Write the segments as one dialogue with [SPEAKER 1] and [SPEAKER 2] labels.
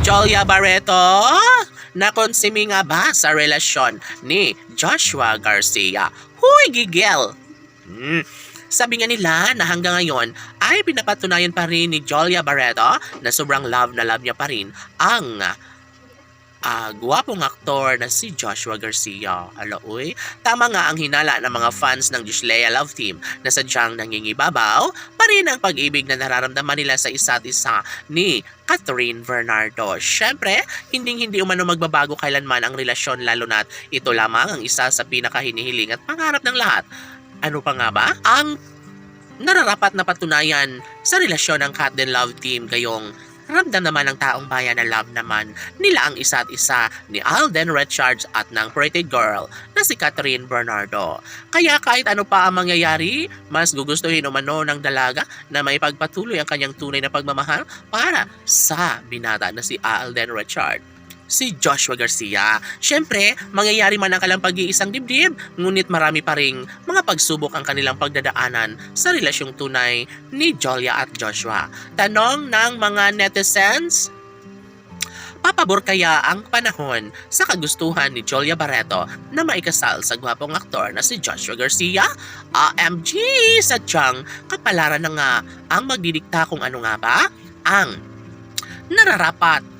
[SPEAKER 1] Jolia Barreto, nakonsimi nga ba sa relasyon ni Joshua Garcia? Huy, gigil! Sabi nga nila na hanggang ngayon ay pinapatunayan pa rin ni Jolia Barreto na sobrang love na love niya pa rin ang gwapong aktor na si Joshua Garcia. Uy, tama nga ang hinala ng mga fans ng Gisleya Love Team na sadyang nangingibabaw pa rin ang pag-ibig na nararamdaman nila sa isa't isa ni Catherine Bernardo. Syempre, hindi umano magbabago kailanman ang relasyon lalo na't ito lamang ang isa sa pinakahinihiling at pangarap ng lahat. Ano pa nga ba? Ang nararapat na patunayan sa relasyon ng Cat Den Love Team gayong ramdam naman ng taong bayan na love naman nila ang isa't isa ni Alden Richards at ng pretty girl na si Catherine Bernardo. Kaya kahit ano pa ang mangyayari, mas gugustuhin umano ng dalaga na may pagpatuloy ang kanyang tunay na pagmamahal para sa binata na si Alden Richards. Si Joshua Garcia. Siyempre, mangyayari man ang kalang pag-iisang dibdib, ngunit marami pa ring mga pagsubok ang kanilang pagdadaanan sa relasyong tunay ni Jolia at Joshua. Tanong ng mga netizens, papabor kaya ang panahon sa kagustuhan ni Jolia Barreto na maikasal sa gwapong aktor na si Joshua Garcia? AMG! Sadyang kapalaran na nga ang magdidikta kung ano nga ba ang nararapat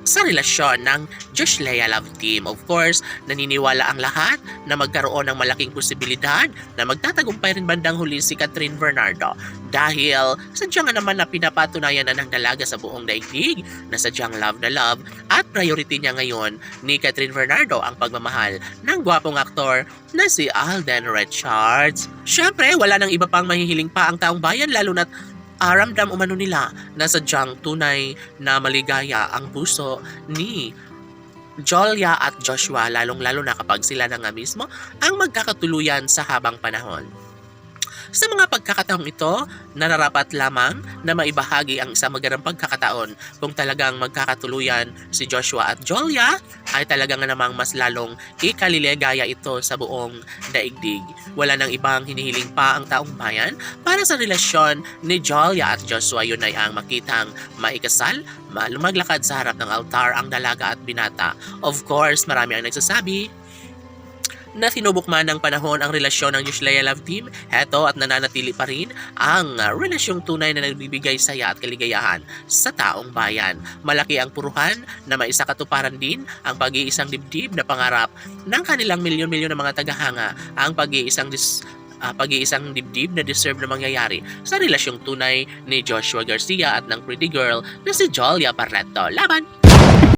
[SPEAKER 1] sa relasyon ng Gisleya Love Team. Of course, naniniwala ang lahat na magkaroon ng malaking posibilidad na magtatagumpay rin bandang huli si Catherine Bernardo dahil sadyang nga naman na pinapatunayan na ng dalaga sa buong daigdig na sadyang love na love at priority niya ngayon ni Catherine Bernardo ang pagmamahal ng gwapong aktor na si Alden Richards. Syempre, wala nang iba pang mahihiling pa ang taong bayan lalo na't ramdam umano nila na sadyang tunay na maligaya ang puso ni Jolia at Joshua lalong-lalo na kapag sila na nga mismo ang magkakatuluyan sa habang panahon. Sa mga pagkakataong ito, nararapat lamang na maibahagi ang isang magandang pagkakataon kung talagang magkakatuluyan si Joshua at Jolia ay talagang namang mas lalong ikaliligaya ito sa buong daigdig. Wala nang ibang hinihiling pa ang taong bayan para sa relasyon ni Jolia at Joshua. Yun ay ang makitang maikasal, maglakad sa harap ng altar ang dalaga at binata. Of course, marami ang nagsasabi na tinubok man ng panahon ang relasyon ng Gisleya Love Team, heto at nananatili pa rin ang relasyong tunay na nagbibigay saya at kaligayahan sa taong bayan. Malaki ang puruhan na maisakatuparan din ang pag-iisang dibdib na pangarap ng kanilang milyon-milyon na mga tagahanga, ang pag-iisang dibdib na deserve na mangyayari sa relasyong tunay ni Joshua Garcia at ng pretty girl na si Jolia Barreto. Laban!